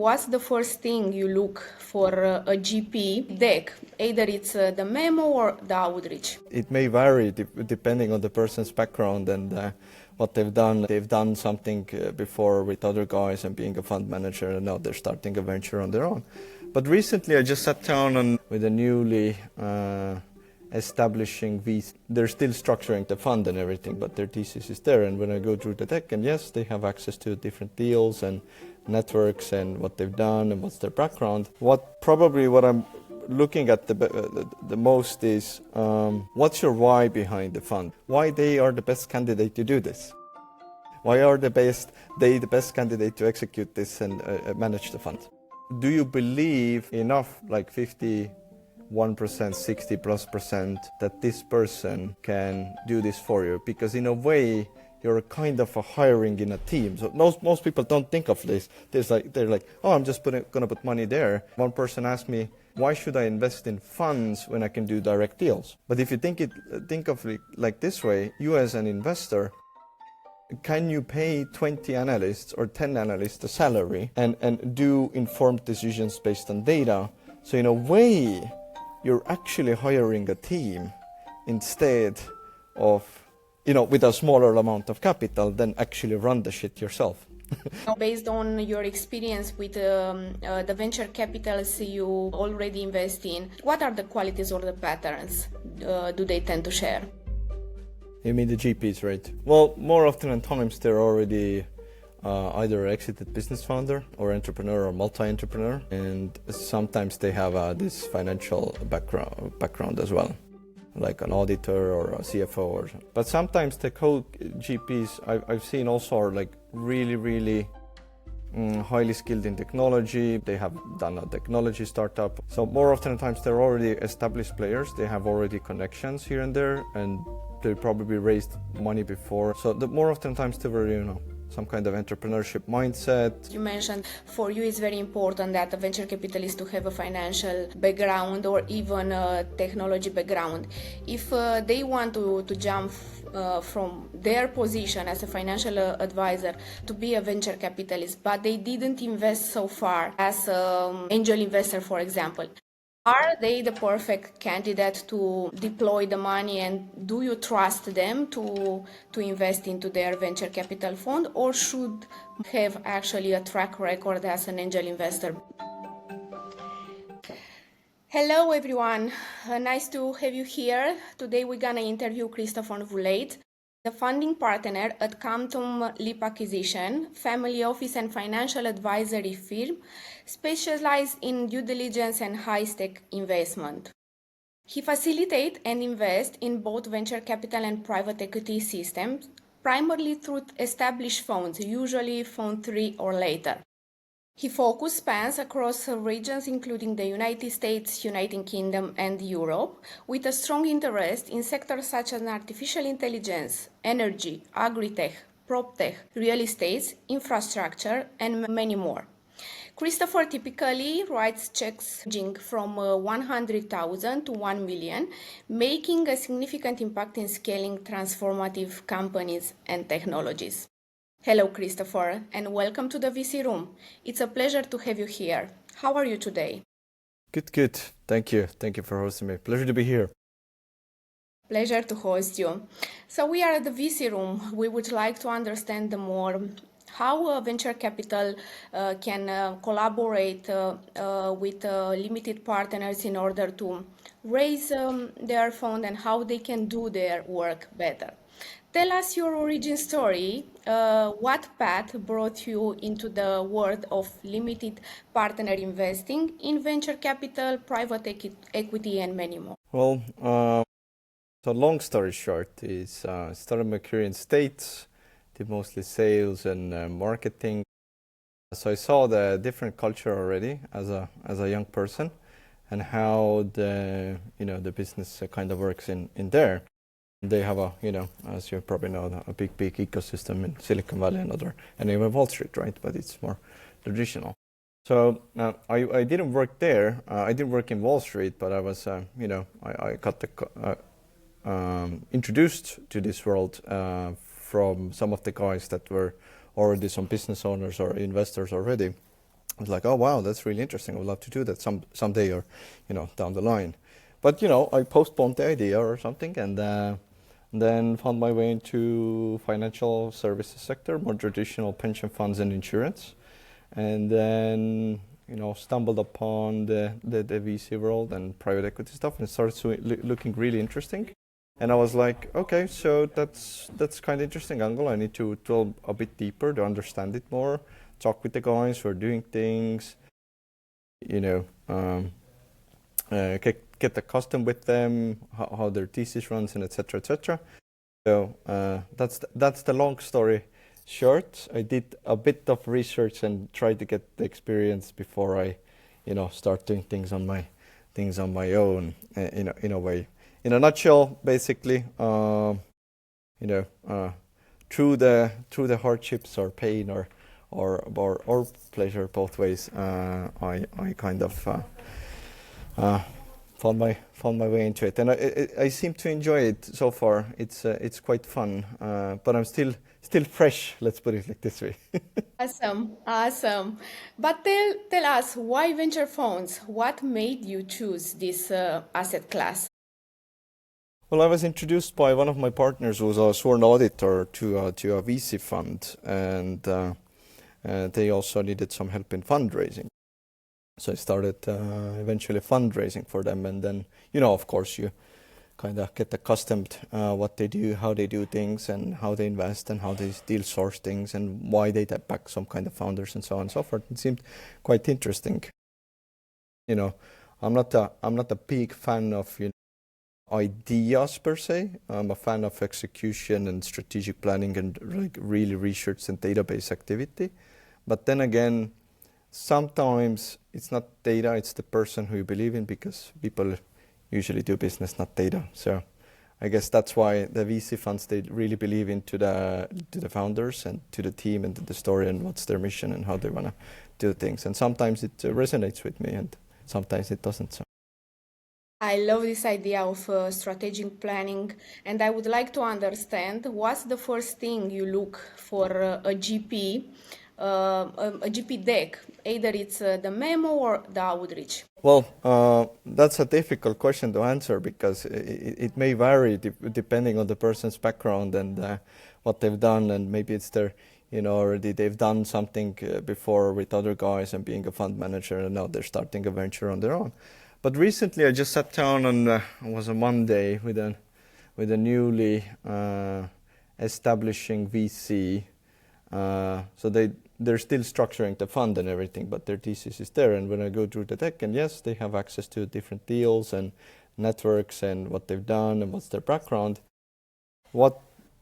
what's the first thing you look for a GP deck? Either it's the memo or the outreach. It may vary depending on the person's background and what they've done. They've done something before with other guys and being a fund manager, and now they're starting a venture on their own. But recently I just sat down with a newly establishing VC. They're still structuring the fund and everything, but their thesis is there. And when I go through the deck, and yes, they have access to different deals and networks and what they've done and what's their background. What I'm looking at the most is what's your why behind the fund? Why they are the best candidate to do this? Why are the best candidate to execute this and manage the fund? Do you believe enough, like 51%, 60+%, that this person can do this for you? Because in a way, you're kind of a hiring in a team. So most people don't think of this. They're like, oh, I'm just going to put money there. One person asked me, why should I invest in funds when I can do direct deals? But if you think of it like this way, you as an investor, can you pay 20 analysts or 10 analysts a salary and do informed decisions based on data? So in a way, you're actually hiring a team instead of, with a smaller amount of capital than actually run the shit yourself. Based on your experience with the venture capitals you already invest in, what are the qualities or the patterns do they tend to share? You mean the GPs, right? Well, more often than times they're already either exited business founder or entrepreneur or multi-entrepreneur, and sometimes they have this financial background as well, like an auditor or a CFO. But sometimes the co-GPs I've seen also are like really highly skilled in technology. They have done a technology startup. So more often than times they're already established players. They have already connections here and there, and they probably raised money before. So more often times they were, some kind of entrepreneurship mindset. You mentioned for you it's very important that a venture capitalist to have a financial background or even a technology background. If they want to jump from their position as a financial advisor to be a venture capitalist, but they didn't invest so far as an angel investor, for example, are they the perfect candidate to deploy the money, and do you trust them to invest into their venture capital fund, or should have actually a track record as an angel investor? Hello everyone, nice to have you here. Today we're gonna interview Cristopher Voolaid, the founding partner at Quantum Leap Acquisition, family office and financial advisory firm specialized in due diligence and high-stake investment. He facilitates and invests in both venture capital and private equity systems, primarily through established funds, usually Fund 3 or later. His focus spans across regions including the United States, United Kingdom, and Europe, with a strong interest in sectors such as artificial intelligence, energy, agritech, PropTech, real estate, infrastructure, and many more. Cristophor typically writes checks ranging from 100,000 to 1 million, making a significant impact in scaling transformative companies and technologies. Hello, Cristophor, and welcome to the VC Room. It's a pleasure to have you here. How are you today? Good. Thank you. Thank you for hosting me. Pleasure to be here. Pleasure to host you. So we are at the VC Room. We would like to understand more how venture capital can collaborate with limited partners in order to raise their fund and how they can do their work better. Tell us your origin story. What path brought you into the world of limited partner investing in venture capital, private equity, and many more? Well, so long story short is I started my career in States, did mostly sales and marketing. So I saw the different culture already as a young person, and how the business kind of works in there. They have as you probably know, a big ecosystem in Silicon Valley and even Wall Street, right? But it's more traditional. So I didn't work there. I didn't work in Wall Street, but I was, I got introduced to this world from some of the guys that were already some business owners or investors already. I was like, oh wow, that's really interesting. I would love to do that someday, or down the line. But I postponed the idea or something, and then found my way into financial services sector, more traditional pension funds and insurance, and then stumbled upon the VC world and private equity stuff, and it started looking really interesting. And I was like, okay, so that's kind of interesting angle. I need to drill a bit deeper to understand it more, talk with the guys who are doing things, get accustomed with them, how their thesis runs, and etc. etc. So that's the long story short. I did a bit of research and tried to get the experience before I, start doing things on my own. In a way, in a nutshell, basically, through the hardships or pain or pleasure, both ways, I kind of found my way into it, and I seem to enjoy it so far. It's quite fun, but I'm still fresh. Let's put it like this way. Awesome. But tell us, why venture funds? What made you choose this asset class? Well, I was introduced by one of my partners who was a sworn auditor to a VC fund, and they also needed some help in fundraising. So I started eventually fundraising for them, and then of course you kind of get accustomed what they do, how they do things, and how they invest, and how they deal source things, and why they back some kind of founders, and so on and so forth. It seemed quite interesting. I'm not a big fan of ideas per se. I'm a fan of execution and strategic planning and like really research and database activity. But then again, sometimes it's not data, it's the person who you believe in, because people usually do business, not data. So I guess that's why the VC funds, they really believe into the founders and to the team and to the story and what's their mission and how they want to do things. And sometimes it resonates with me, and sometimes it doesn't. So I love this idea of strategic planning, and I would like to understand what's the first thing you look for a GP, a GP deck, either it's the memo or the outreach. Well, that's a difficult question to answer, because it may vary depending on the person's background and what they've done, and maybe it's their, already they've done something before with other guys and being a fund manager, and now they're starting a venture on their own. But recently, I just sat down on it was a Monday with a newly establishing VC. So they're still structuring the fund and everything, but their thesis is there. And when I go through the deck, and yes, they have access to different deals and networks and what they've done and what's their background. What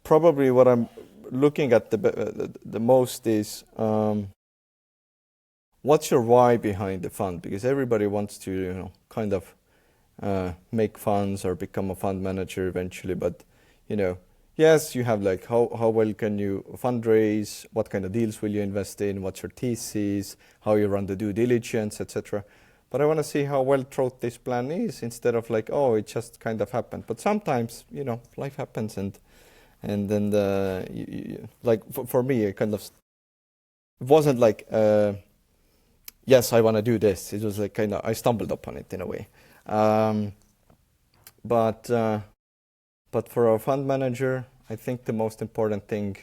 I'm looking at the most is what's your why behind the fund? Because everybody wants to, kind of make funds or become a fund manager eventually. But, yes, you have like how well can you fundraise? What kind of deals will you invest in? What's your thesis? How you run the due diligence, etc. But I want to see how well thought this plan is, instead of like, oh, it just kind of happened. But sometimes, life happens, and then like for me, it kind of wasn't like. Yes, I want to do this. It was like kind of, I stumbled upon it in a way. But for a fund manager, I think the most important thing,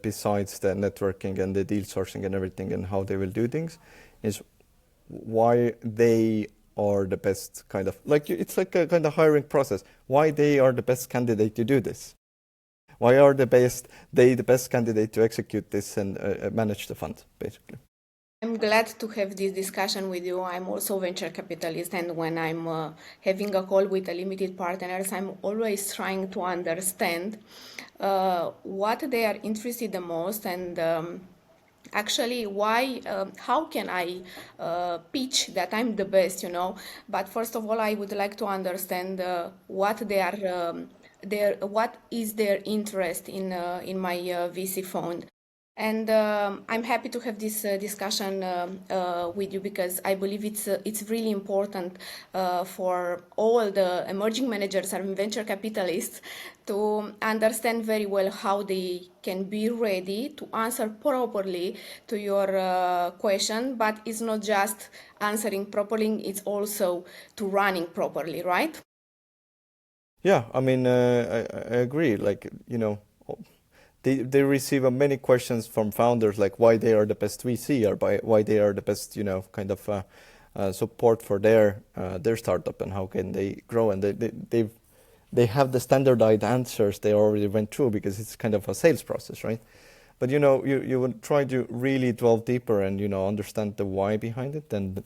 besides the networking and the deal sourcing and everything and how they will do things, is why they are the best kind of, like, it's like a kind of hiring process. Why they are the best candidate to do this. Why are the best candidate to execute this and manage the fund, basically. I'm glad to have this discussion with you. I'm also venture capitalist, and when I'm having a call with the limited partners, I'm always trying to understand what they are interested the most, and actually why, how can I pitch that I'm the best, But first of all, I would like to understand what they are, what is their interest in my VC fund. And I'm happy to have this discussion with you because I believe it's really important for all the emerging managers and venture capitalists to understand very well how they can be ready to answer properly to your question. But it's not just answering properly; it's also to running properly, right? Yeah, I mean, I agree. Like, they receive many questions from founders, like why they are the best VC or why they are the best, kind of support for their startup and how can they grow. And they have the standardized answers they already went through because it's kind of a sales process, right? But you will try to really delve deeper and understand the why behind it, and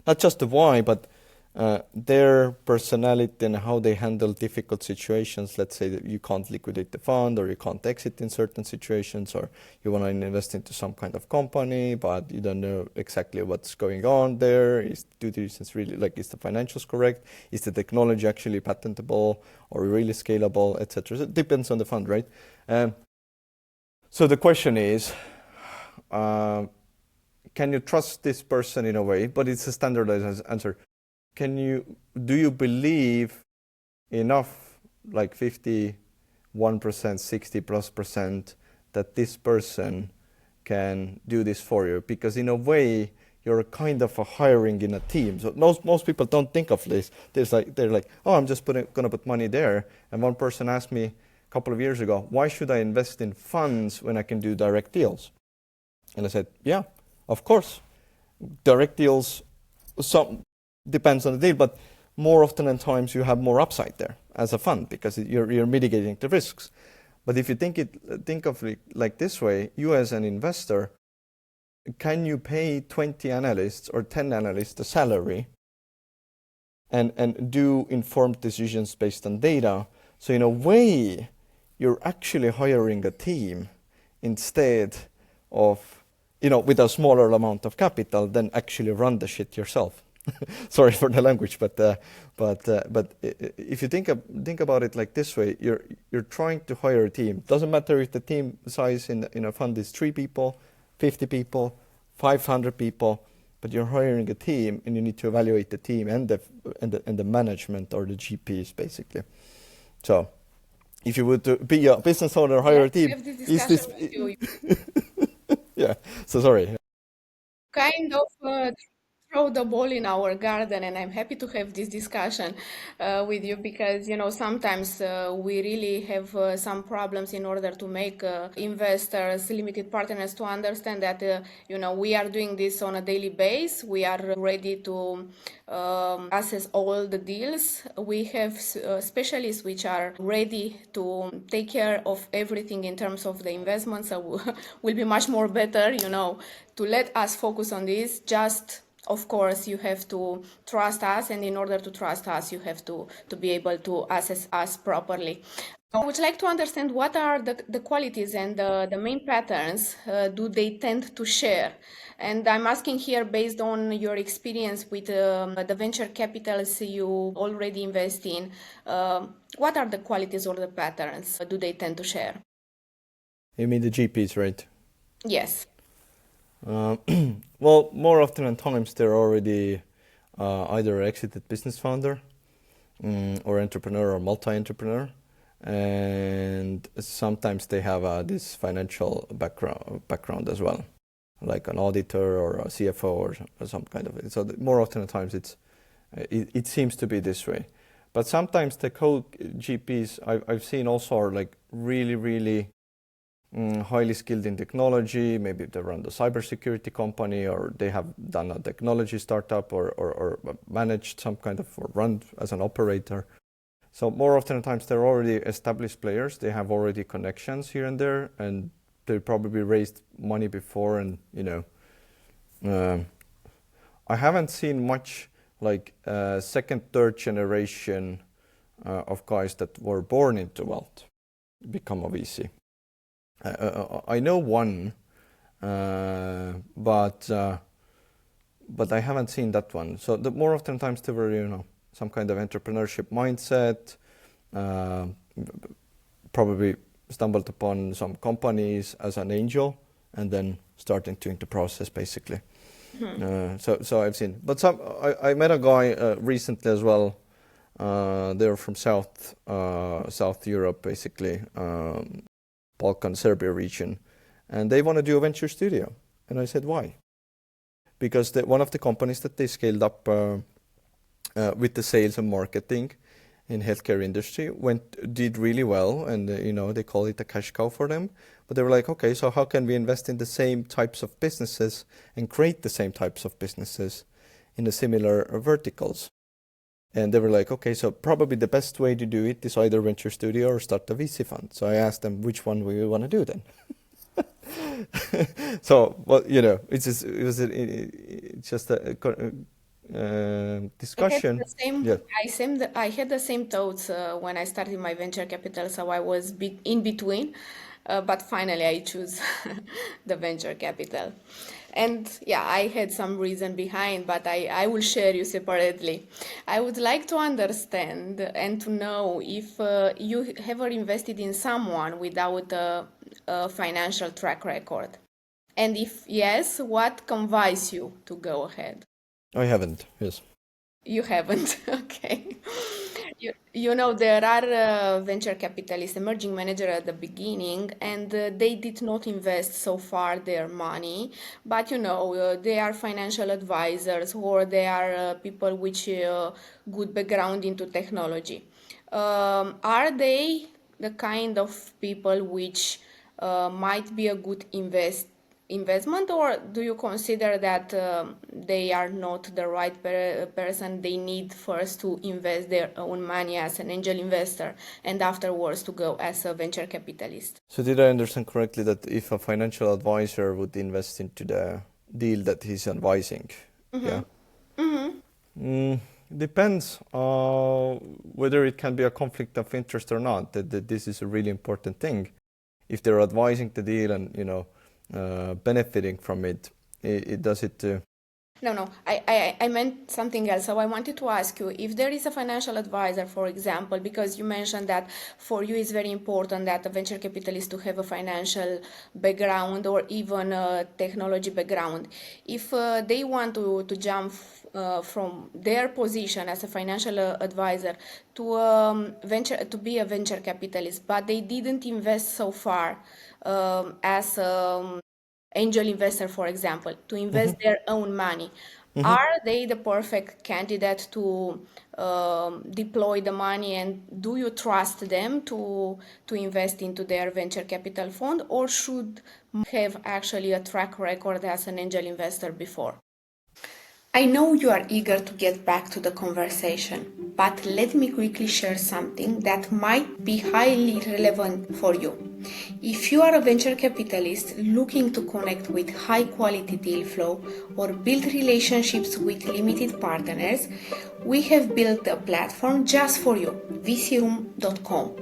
not just the why, but their personality and how they handle difficult situations. Let's say that you can't liquidate the fund or you can't exit in certain situations, or you want to invest into some kind of company, but you don't know exactly what's going on there. Is due diligence really, like, is the financials correct? Is the technology actually patentable or really scalable, etc.? So it depends on the fund, right? So the question is, can you trust this person in a way? But it's a standardized answer. Do you believe enough, like 51%, 60+%, that this person can do this for you? Because in a way, you're kind of hiring in a team. So most people don't think of this. They're like, oh, I'm just gonna put money there. And one person asked me a couple of years ago, why should I invest in funds when I can do direct deals? And I said, yeah, of course. Direct deals, some depends on the deal, but more often than times you have more upside there as a fund because you're mitigating the risks. But if you think of it like this way, you as an investor, can you pay 20 analysts or 10 analysts a salary and do informed decisions based on data? So in a way, you're actually hiring a team instead of, with a smaller amount of capital than actually run the shit yourself. Sorry for the language, but if you think about it like this way, you're trying to hire a team. Doesn't matter if the team size in a fund is 3 people, 50 people, 500 people, but you're hiring a team, and you need to evaluate the team and the management or the GPs basically. So, if you would be a business owner, hire a team. Have this Is discussion this? with you. Yeah. So sorry. Kind of throw the ball in our garden, and I'm happy to have this discussion with you because sometimes we really have some problems in order to make investors, limited partners to understand that we are doing this on a daily basis. We are ready to assess all the deals. We have specialists which are ready to take care of everything in terms of the investment, so will be much more better, to let us focus on this. Just of course you have to trust us, and in order to trust us you have to be able to assess us properly. I would like to understand what are the qualities and the main patterns do they tend to share. And I'm asking here based on your experience with the venture capitals you already invest in. What are the qualities or the patterns do they tend to share? You mean the GPs, right? Yes. Uh, well, more often than times they're already either exited business founder, or entrepreneur or multi-entrepreneur, and sometimes they have this financial background as well, like an auditor or a CFO or some kind of it. So more often than times it seems to be this way. But sometimes the co-GPs I've seen also are like really highly skilled in technology. Maybe they run the cybersecurity company, or they have done a technology startup, or managed some kind of, or run as an operator. So more often than times they're already established players. They have already connections here and there, and they probably raised money before. And I haven't seen much like second, third generation of guys that were born into wealth become a VC. I know one, but I haven't seen that one. So more often times they were, some kind of entrepreneurship mindset, probably stumbled upon some companies as an angel, and then starting doing the process basically. So I've seen, but I met a guy recently as well. They're from South Europe, basically, Balkan, Serbia region, and they want to do a venture studio. And I said, why? Because one of the companies that they scaled up with the sales and marketing in healthcare industry did really well, and they call it a cash cow for them. But they were like, okay, so how can we invest in the same types of businesses and create the same types of businesses in the similar verticals? And they were like, okay, so probably the best way to do it is either venture studio or start a VC fund. So I asked them, which one we want to do then? So, well, it was just a discussion. I had the same thoughts when I started my venture capital, so I was in between, but finally I choose the venture capital. And yeah, I had some reason behind, but I will share you separately. I would like to understand and to know if you ever invested in someone without a financial track record. And if yes, what convinced you to go ahead? I haven't, yes. You haven't, okay. There are venture capitalists, emerging manager at the beginning, and they did not invest so far their money, but they are financial advisors or they are people with good background into technology. Are they the kind of people which might be a good investment, or do you consider that they are not the right person? They need first to invest their own money as an angel investor and afterwards to go as a venture capitalist. So did I understand correctly that if a financial advisor would invest into the deal that he's advising? Yeah. Depends whether it can be a conflict of interest or not. That this is a really important thing. If they're advising the deal and benefiting from it does it. No, I meant something else. So I wanted to ask you if there is a financial advisor, for example, because you mentioned that for you it's very important that a venture capitalist to have a financial background or even a technology background. If they want to jump from their position as a financial advisor to be a venture capitalist, but they didn't invest so far as angel investor, for example, to invest their own money. Are they the perfect candidate to deploy the money, and do you trust them to invest into their venture capital fund, or should have actually a track record as an angel investor before? I know you are eager to get back to the conversation, but let me quickly share something that might be highly relevant for you. If you are a venture capitalist looking to connect with high quality deal flow or build relationships with limited partners, we have built a platform just for you, vcroom.com.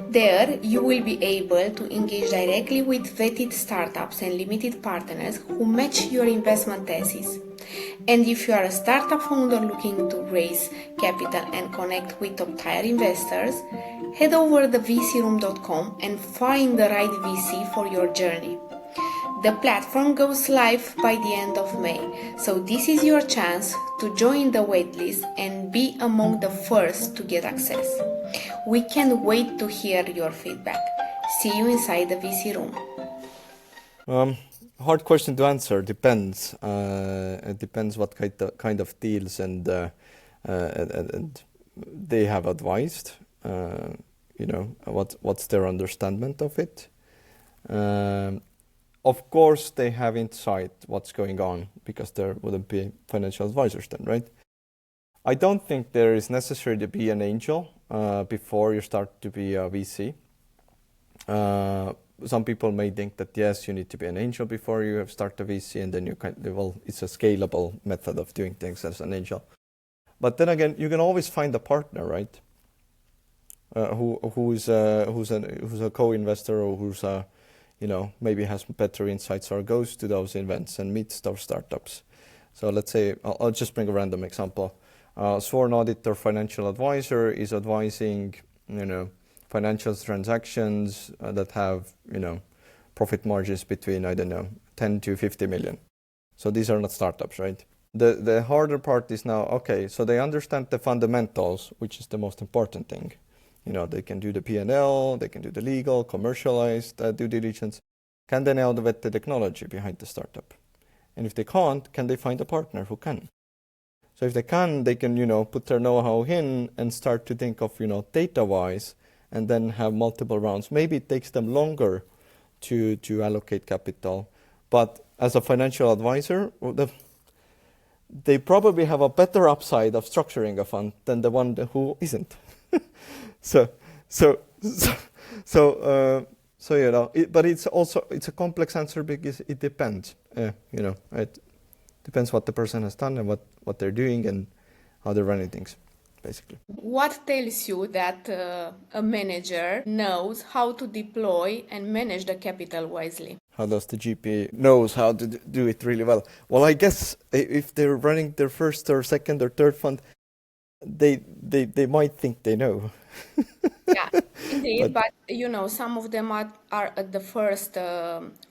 There, you will be able to engage directly with vetted startups and limited partners who match your investment thesis. And if you are a startup founder looking to raise capital and connect with top-tier investors, head over to vcroom.com and find the right VC for your journey. The platform goes live by the end of May, so this is your chance to join the waitlist and be among the first to get access. We can't wait to hear your feedback. See you inside the VC room. Hard question to answer. Depends. It depends what kind of deals and they have advised. What's their understanding of it. Of course, they have insight what's going on because there wouldn't be financial advisors then, right? I don't think there is necessary to be an angel before you start to be a VC. Some people may think that yes, you need to be an angel before you start a VC, and then it's a scalable method of doing things as an angel. But then again, you can always find a partner, right? Who's a co-investor or who's maybe has better insights or goes to those events and meets those startups. So let's say I'll just bring a random example. Sworn auditor financial advisor is advising financial transactions that have, profit margins between, 10 to 50 million. So these are not startups, right? The harder part is now, okay, so they understand the fundamentals, which is the most important thing. They can do the P&L, they can do the legal, commercialized due diligence. Can they now vet the technology behind the startup? And if they can't, can they find a partner who can? So if they can, they can, put their know-how in and start to think of, data-wise, and then have multiple rounds. Maybe it takes them longer to allocate capital. But as a financial advisor, they probably have a better upside of structuring a fund than the one who isn't. But it's a complex answer because it depends. It depends what the person has done and what they're doing and how they're running things, basically. What tells you that a manager knows how to deploy and manage the capital wisely? How does the GP knows how to do it really well? Well, I guess if they're running their first or second or third fund, they might think they know. Yeah, indeed, but some of them are at the first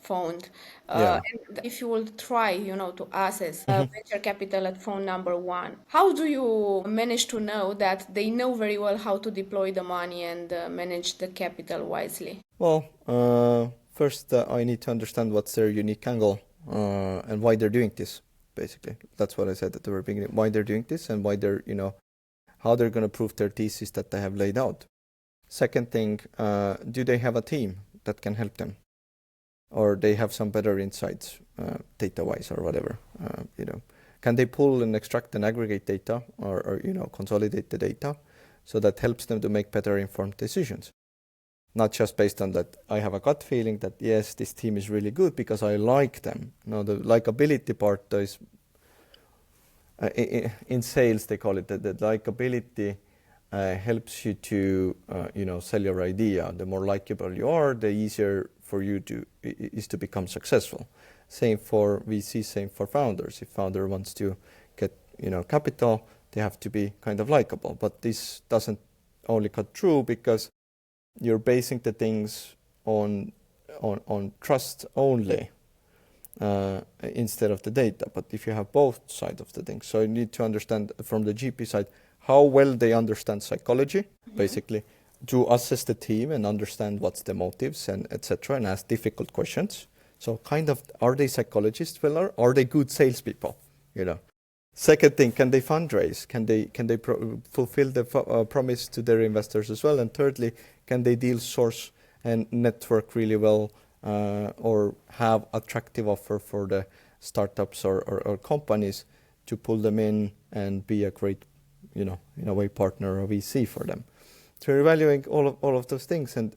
fund. And if you will try, to assess venture capital at fund number one, how do you manage to know that they know very well how to deploy the money and manage the capital wisely? Well, first I need to understand what's their unique angle and why they're doing this, basically. That's what I said at the very beginning, why they're doing this and why they're, how they're going to prove their thesis that they have laid out. Second thing, do they have a team that can help them? Or they have some better insights, data-wise or whatever, Can they pull and extract and aggregate data or consolidate the data so that helps them to make better informed decisions? Not just based on that I have a gut feeling that, yes, this team is really good because I like them. No, the likability part is, in sales they call it, that the likability helps you to, sell your idea. The more likable you are, the easier for you is to become successful. Same for VC, same for founders. If founder wants to get, capital, they have to be kind of likable. But this doesn't only cut true because you're basing the things on trust only instead of the data. But if you have both sides of the thing, so you need to understand from the GP side how well they understand psychology, basically, to assess the team and understand what's the motives and etc. and ask difficult questions. So kind of, are they psychologists? Well, are they good salespeople? Second thing, can they fundraise? Can they fulfill the promise to their investors as well? And thirdly, can they deal source and network really well or have attractive offer for the startups or companies to pull them in and be a great, in a way, partner or VC for them? So you're evaluating all of those things and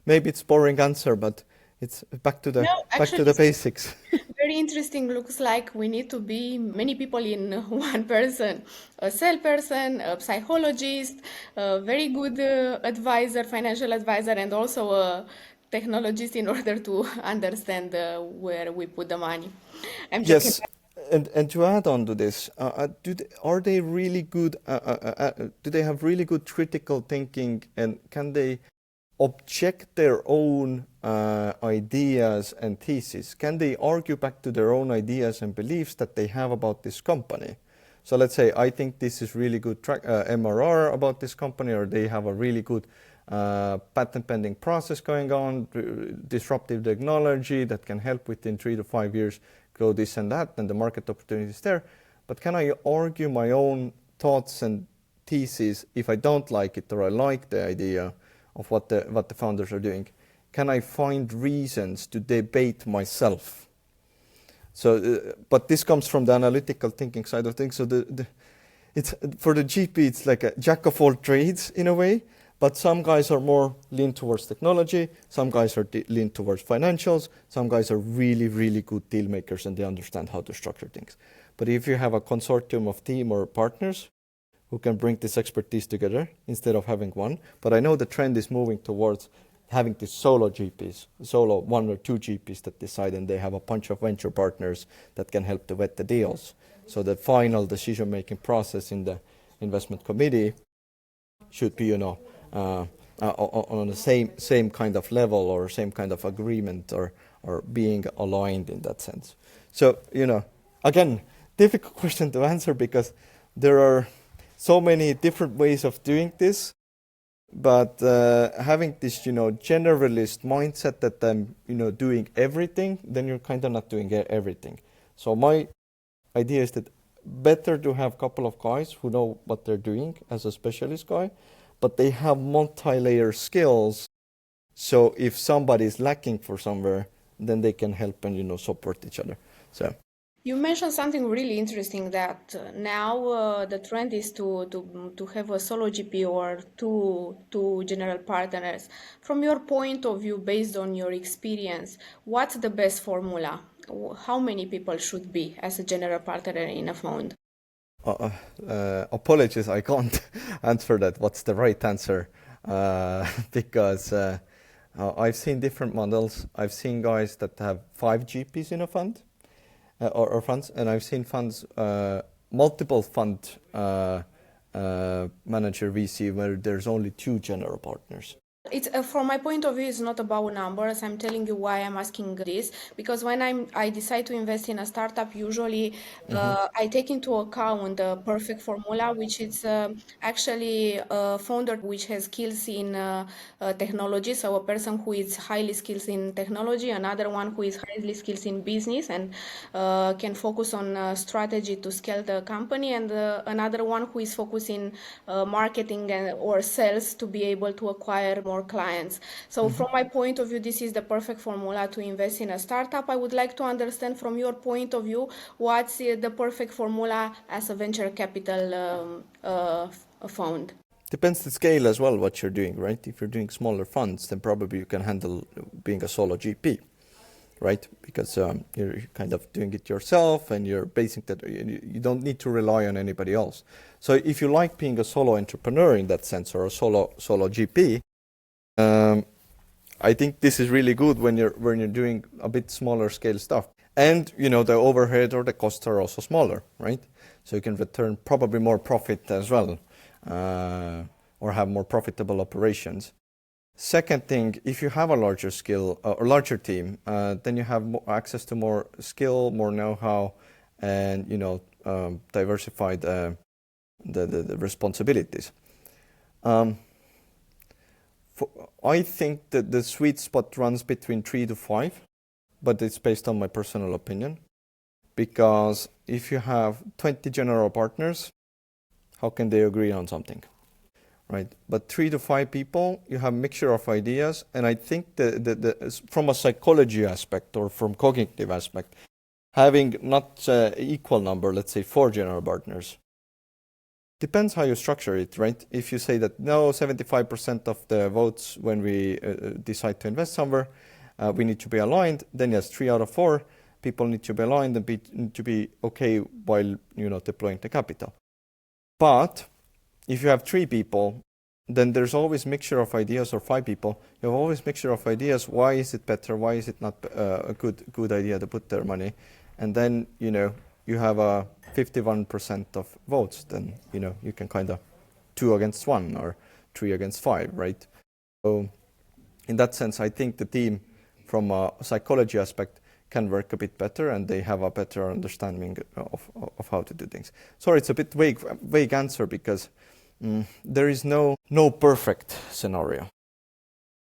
maybe it's boring answer, but it's back to the basics. Very interesting. Looks like we need to be many people in one person. A salesperson, a psychologist, a very good advisor, financial advisor, and also a technologist in order to understand where we put the money. I'm joking. Yes, and to add on to this, are they really good? Do they have really good critical thinking, and can they object their own ideas and theses? Can they argue back to their own ideas and beliefs that they have about this company? So let's say I think this is really good MRR about this company, or they have a really good patent pending process going on, disruptive technology that can help within 3 to 5 years grow this and that, and the market opportunity is there. But can I argue my own thoughts and theses if I don't like it or I like the idea of what the founders are doing? Can I find reasons to debate myself? So, but this comes from the analytical thinking side of things. So it's for the GP, it's like a jack of all trades in a way. But some guys are more lean towards technology. Some guys are lean towards financials. Some guys are really, really good deal makers and they understand how to structure things. But if you have a consortium of team or partners who can bring this expertise together instead of having one. But I know the trend is moving towards having these solo GPs, solo 1 or 2 GPs that decide, and they have a bunch of venture partners that can help to vet the deals. So the final decision-making process in the investment committee should be, on the same kind of level or same kind of agreement or being aligned in that sense. So, again, difficult question to answer because there are so many different ways of doing this. But having this, generalist mindset that I'm, doing everything, then you're kind of not doing everything. So my idea is that better to have a couple of guys who know what they're doing as a specialist guy, but they have multi-layer skills. So if somebody is lacking for somewhere, then they can help and, support each other. So. You mentioned something really interesting that now the trend is to have a solo GP or two general partners. From your point of view, based on your experience, what's the best formula? How many people should be as a general partner in a fund? Apologies, I can't answer that. What's the right answer? Because I've seen different models. I've seen guys that have 5 GPs in a fund. Or funds, and I've seen funds, multiple fund manager VC where there's only 2 general partners. It's from my point of view, it's not about numbers. I'm telling you why I'm asking this, because when I decide to invest in a startup, usually I take into account the perfect formula, which is actually a founder which has skills in technology, so a person who is highly skilled in technology, another one who is highly skilled in business and can focus on strategy to scale the company, and another one who is focusing marketing or sales to be able to acquire more clients. So from my point of view, this is the perfect formula to invest in a startup. I would like to understand from your point of view, what's the perfect formula as a venture capital fund? Depends the scale as well, what you're doing, right? If you're doing smaller funds, then probably you can handle being a solo GP, right? Because you're kind of doing it yourself and you're basing that, you don't need to rely on anybody else. So if you like being a solo entrepreneur in that sense, or a solo GP, I think this is really good when you're doing a bit smaller scale stuff. And, the overhead or the costs are also smaller, right? So you can return probably more profit as well, or have more profitable operations. Second thing, if you have a larger skill or larger team, then you have more access to more skill, more know-how, and, diversify the responsibilities. I think that the sweet spot runs between 3 to 5, but it's based on my personal opinion. Because if you have 20 general partners, how can they agree on something, right? But 3 to 5 people, you have a mixture of ideas, and I think that from a psychology aspect or from cognitive aspect, having not equal number, let's say 4 general partners, depends how you structure it, right? If you say that no, 75% of the votes when we decide to invest somewhere, we need to be aligned, then yes, 3 out of 4 people need to be aligned and need to be okay while deploying the capital. But if you have 3 people, then there's always mixture of ideas, or 5 people. You have always mixture of ideas. Why is it better? Why is it not a good idea to put their money? And then you have a 51% of votes, then you can kind of 2 against 1 or 3 against 5, right? So in that sense, I think the team from a psychology aspect can work a bit better, and they have a better understanding of how to do things. Sorry, it's a bit vague answer because there is no perfect scenario.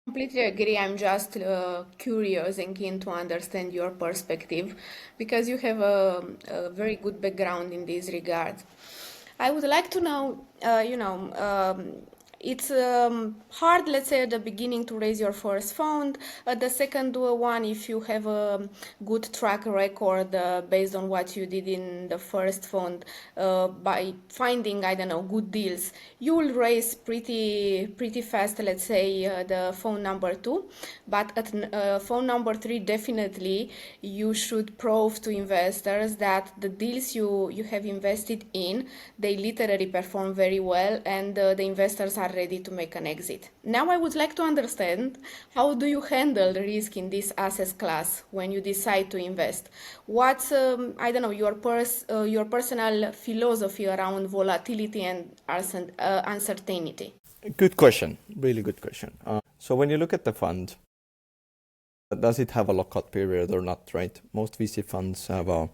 Completely agree. I'm just curious and keen to understand your perspective, because you have a very good background in this regard. I would like to know, it's hard, let's say, at the beginning to raise your first fund. At the second one, if you have a good track record based on what you did in the first fund, by finding, I don't know, good deals, you will raise pretty fast, let's say, the phone number 2. But at phone number 3, definitely you should prove to investors that the deals you have invested in, they literally perform very well, and the investors are ready to make an exit. Now I would like to understand, how do you handle the risk in this asset class when you decide to invest? What's I don't know, your personal philosophy around volatility and uncertainty? Good question. Really good question. So when you look at the fund, does it have a lockout period or not, right? Most VC funds have a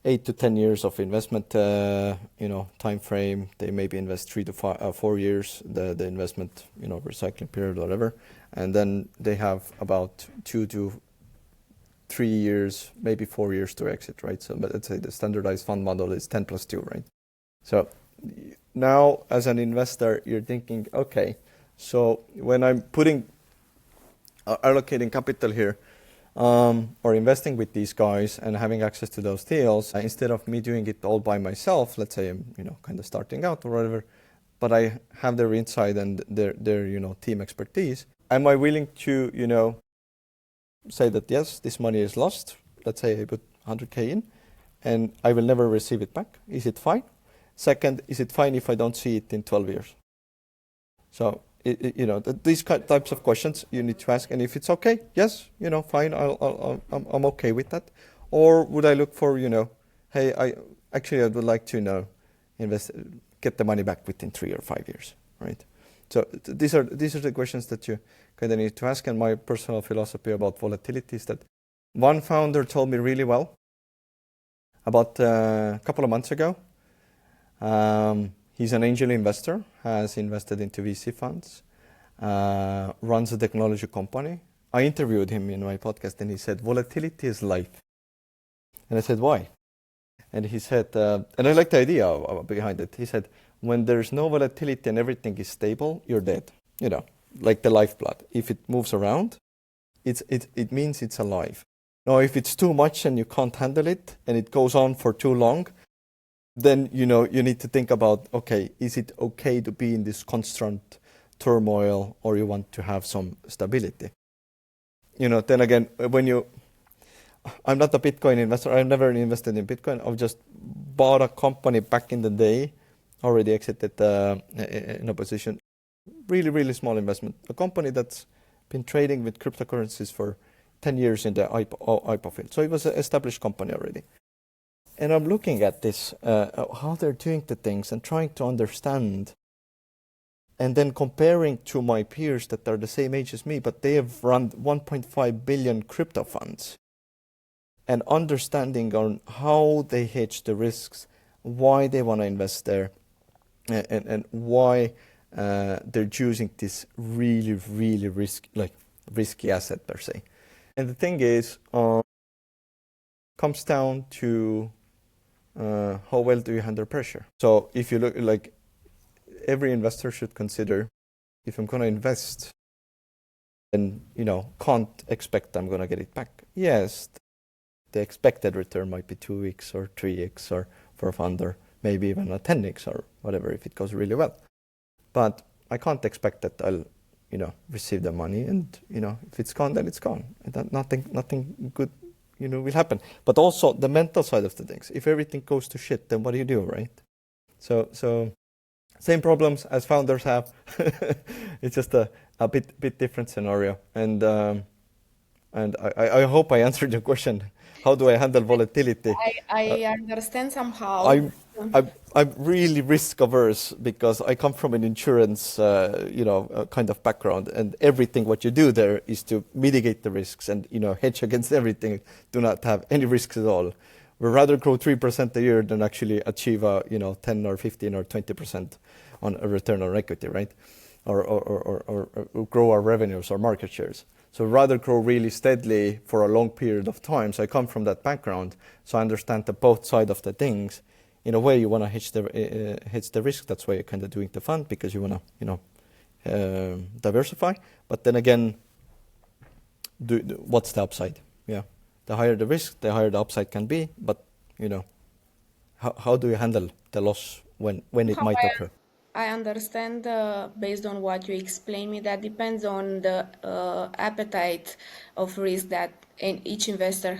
8 to 10 years of investment, time frame. They maybe invest 3 to 4 years, the investment, recycling period, whatever. And then they have about 2 to 3 years, maybe 4 years to exit, right? So but let's say the standardized fund model is 10 plus 2, right? So now as an investor, you're thinking, okay, so when I'm allocating capital here, or investing with these guys and having access to those deals, instead of me doing it all by myself, let's say I'm, kind of starting out or whatever, but I have their insight and their team expertise, am I willing to, say that, yes, this money is lost. Let's say I put 100K in and I will never receive it back. Is it fine? Second, is it fine if I don't see it in 12 years? So, these types of questions you need to ask. And if it's okay, yes, fine, I'm okay with that. Or would I look for, hey, I would like to, get the money back within 3 or 5 years, right? So these are the questions that you kind of need to ask. And my personal philosophy about volatility is that one founder told me really well about a couple of months ago. He's an angel investor, has invested into VC funds, runs a technology company. I interviewed him in my podcast and he said, volatility is life. And I said, why? And he said, and I like the idea behind it. He said, when there's no volatility and everything is stable, you're dead. Like the lifeblood. If it moves around, it means it's alive. Now, if it's too much and you can't handle it and it goes on for too long, then, you need to think about, okay, is it okay to be in this constant turmoil or you want to have some stability? Then again, I'm not a Bitcoin investor. I've never invested in Bitcoin. I've just bought a company back in the day, already exited in a position, really, really small investment. A company that's been trading with cryptocurrencies for 10 years in the IPO field. So it was an established company already. And I'm looking at this, how they're doing the things and trying to understand and then comparing to my peers that are the same age as me, but they have run 1.5 billion crypto funds and understanding on how they hedge the risks, why they want to invest there, and why they're choosing this really, really risky asset per se. And the thing is, comes down to how well do you handle pressure? So if you look, like, every investor should consider, if I'm going to invest, then, can't expect I'm going to get it back. Yes, the expected return might be 2x or 3x or for a fund, or maybe even a 10x or whatever if it goes really well. But I can't expect that I'll, receive the money and, if it's gone, then it's gone. And nothing good, will happen. But also the mental side of the things. If everything goes to shit, then what do you do, right? So same problems as founders have. It's just a bit different scenario. And I hope I answered your question. How do I handle volatility? I understand somehow. I'm really risk averse because I come from an insurance, kind of background, and everything what you do there is to mitigate the risks and, hedge against everything. Do not have any risks at all. We'd rather grow 3% a year than actually achieve a, 10 or 15 or 20% on a return on equity, right? Or grow our revenues or market shares. So rather grow really steadily for a long period of time. So I come from that background, so I understand the both sides of the things. In a way, you want to hedge the risk. That's why you're kind of doing the fund, because you want to, diversify. But then again, what's the upside? Yeah, the higher the risk, the higher the upside can be. But how do you handle the loss when it How might occur? I understand, based on what you explained me, that depends on the appetite of risk that each investor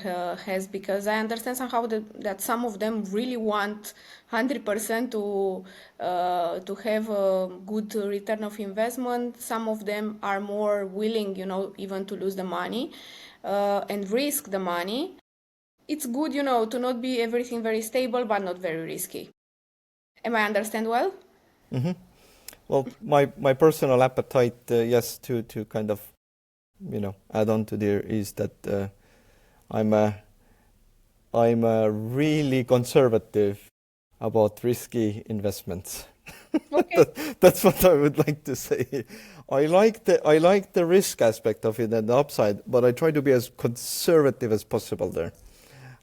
has, because I understand somehow that some of them really want 100% to have a good return of investment. Some of them are more willing, even to lose the money and risk the money. It's good, to not be everything very stable, but not very risky. Am I understand well? Mm-hmm. Well, my personal appetite, yes, to kind of, add on to there is that I'm a really conservative about risky investments. Okay. That's what I would like to say. I like the risk aspect of it and the upside, but I try to be as conservative as possible there.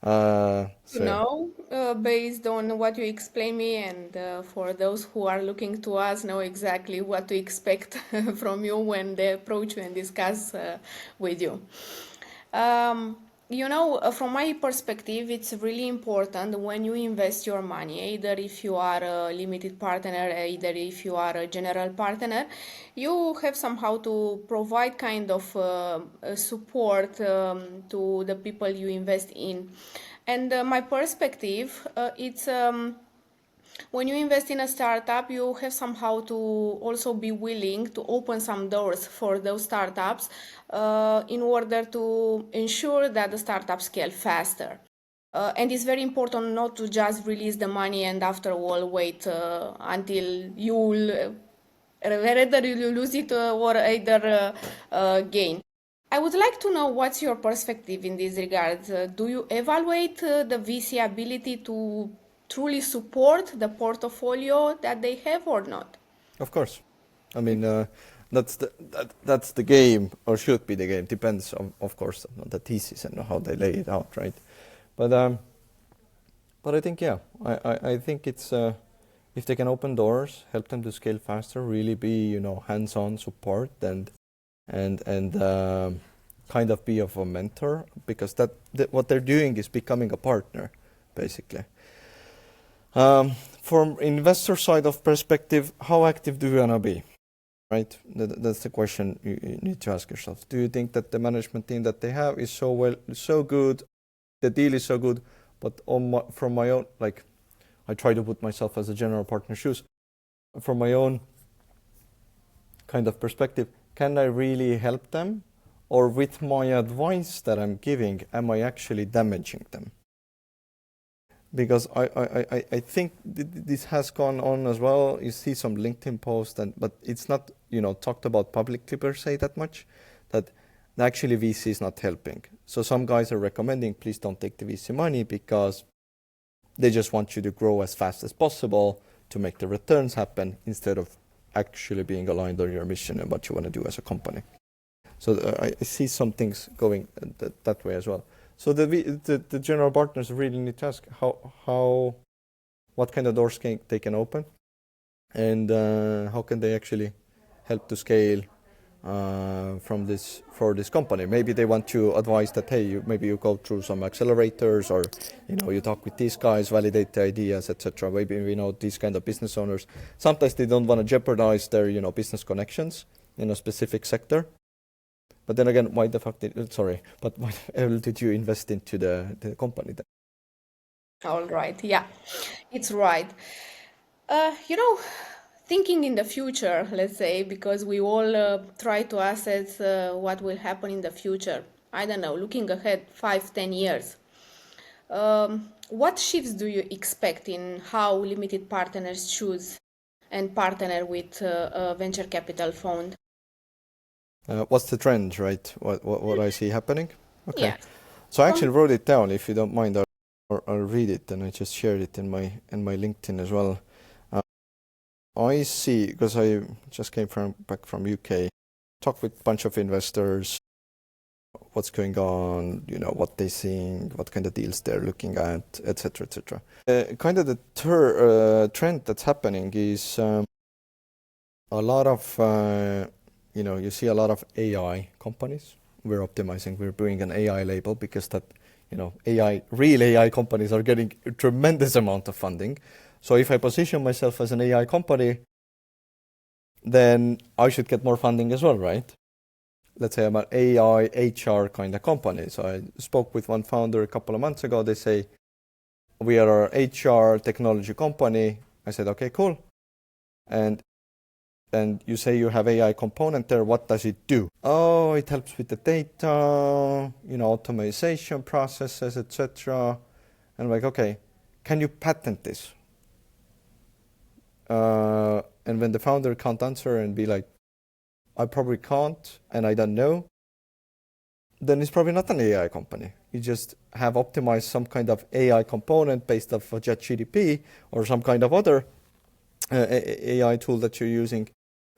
To So yeah. know, based on what you explain me, and for those who are looking to us, know exactly what to expect from you when they approach you and discuss with you. Um, from my perspective, it's really important when you invest your money, either if you are a limited partner, either if you are a general partner, you have somehow to provide kind of support to the people you invest in. And my perspective, it's when you invest in a startup, you have somehow to also be willing to open some doors for those startups in order to ensure that the startup scale faster. And it's very important not to just release the money and after all wait until you'll whether you lose it or either gain. I would like to know what's your perspective in this regard. Do you evaluate the VC ability to truly support the portfolio that they have or not? Of course. I mean, that's the game, or should be the game. Depends, of course, on the thesis and how they lay it out, right? But I think, yeah, I think it's if they can open doors, help them to scale faster, really be hands-on support and kind of be of a mentor, because that what they're doing is becoming a partner, basically. From investor side of perspective, how active do you want to be? Right? That's the question you need to ask yourself. Do you think that the management team that they have is so good, the deal is so good, but from my own, like, I try to put myself as a general partner shoes. From my own kind of perspective, can I really help them? Or with my advice that I'm giving, am I actually damaging them? Because I think this has gone on as well. You see some LinkedIn posts, but it's not talked about publicly per se that much, that actually VC is not helping. So some guys are recommending, please don't take the VC money because they just want you to grow as fast as possible to make the returns happen instead of actually being aligned on your mission and what you want to do as a company. So I see some things going that way as well. So the general partners really need to ask what kind of doors they can open, and how can they actually help to scale for this company. Maybe they want to advise that, hey, maybe you go through some accelerators, or you talk with these guys, validate the ideas, etc. Maybe these kind of business owners. Sometimes they don't want to jeopardize their business connections in a specific sector. But then again, why the hell did you invest into the company then? All right, yeah, it's right. Thinking in the future, let's say, because we all try to assess what will happen in the future. I don't know, looking ahead 5, 10 years. What shifts do you expect in how limited partners choose and partner with a venture capital fund? What's the trend, right? What I see happening? Okay. Yes. So I actually wrote it down. If you don't mind, I'll read it, and I just shared it in my LinkedIn as well. I see, because I just came back from UK, talked with a bunch of investors, what's going on, what they think, what kind of deals they're looking at, etc., etc. Kind of the trend that's happening is a lot of, you see a lot of AI companies. We're optimizing, we're doing an AI label because that, real AI companies are getting a tremendous amount of funding. So if I position myself as an AI company, then I should get more funding as well, right? Let's say I'm an AI HR kind of company. So I spoke with one founder a couple of months ago. They say, we are an HR technology company. I said, okay, cool. And you say you have AI component there. What does it do? Oh, it helps with the data, automation processes, etc. And I'm like, okay, can you patent this? And when the founder can't answer and be like, I probably can't and I don't know, then it's probably not an AI company. You just have optimized some kind of AI component based off of ChatGPT or some kind of other AI tool that you're using,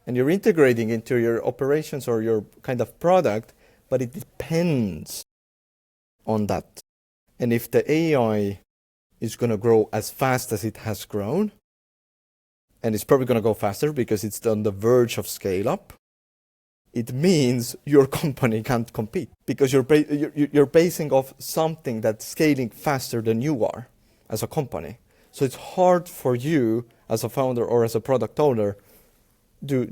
and you're integrating into your operations or your kind of product, but it depends on that. And if the AI is going to grow as fast as it has grown, and it's probably going to go faster because it's on the verge of scale up, it means your company can't compete because you're basing off something that's scaling faster than you are as a company. So it's hard for you as a founder or as a product owner to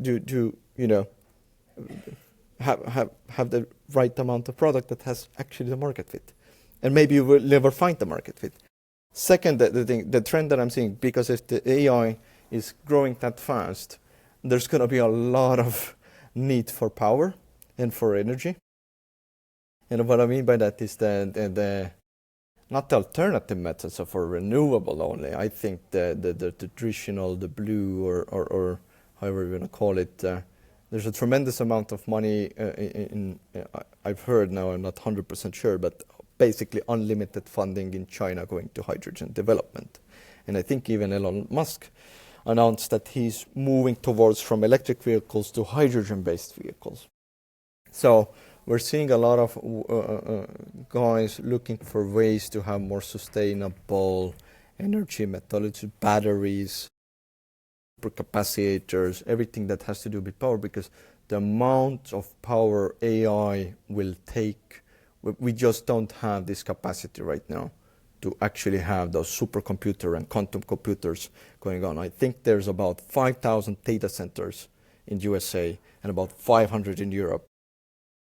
have the right amount of product that has actually the market fit. And maybe you will never find the market fit. Second, the trend that I'm seeing, because if the AI is growing that fast, there's going to be a lot of need for power and for energy. And what I mean by that is the not the alternative methods of for renewable only. I think the traditional, the blue or however you want to call it, there's a tremendous amount of money I've heard now, I'm not 100% sure, but basically unlimited funding in China going to hydrogen development. And I think even Elon Musk announced that he's moving towards from electric vehicles to hydrogen-based vehicles. So we're seeing a lot of guys looking for ways to have more sustainable energy methodology, batteries, capacitors, everything that has to do with power, because the amount of power AI will take, we just don't have this capacity right now to actually have those supercomputer and quantum computers going on. I think there's about 5,000 data centers in USA and about 500 in Europe.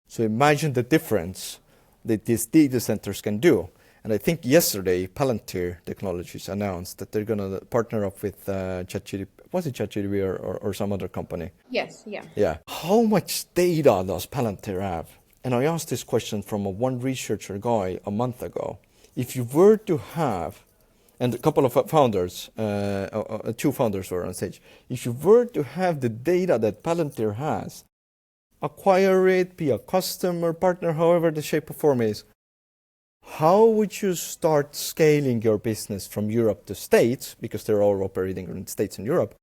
So imagine the difference that these data centers can do. And I think yesterday, Palantir Technologies announced that they're going to partner up with ChatGPT. Was it ChatGPT or some other company? Yes, yeah. Yeah. How much data does Palantir have? And I asked this question from one researcher guy a month ago. If you were to have, and a couple of founders, two founders were on stage, if you were to have the data that Palantir has, acquire it, be a customer, partner, however the shape or form is, how would you start scaling your business from Europe to States, because they're all operating in States and Europe?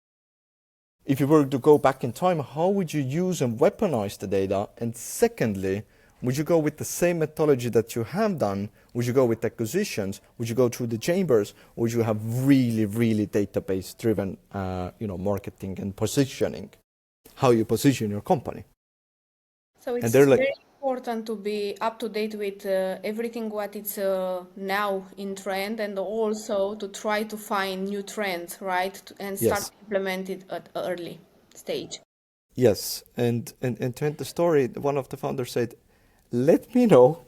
If you were to go back in time, how would you use and weaponize the data? And secondly, would you go with the same methodology that you have done? Would you go with acquisitions? Would you go through the chambers? Or would you have really, really database-driven, marketing and positioning? How you position your company? So it's very important to be up to date with everything what it's now in trend, and also to try to find new trends, right? And start to implement it at an early stage. Yes, and to end the story, one of the founders said, let me know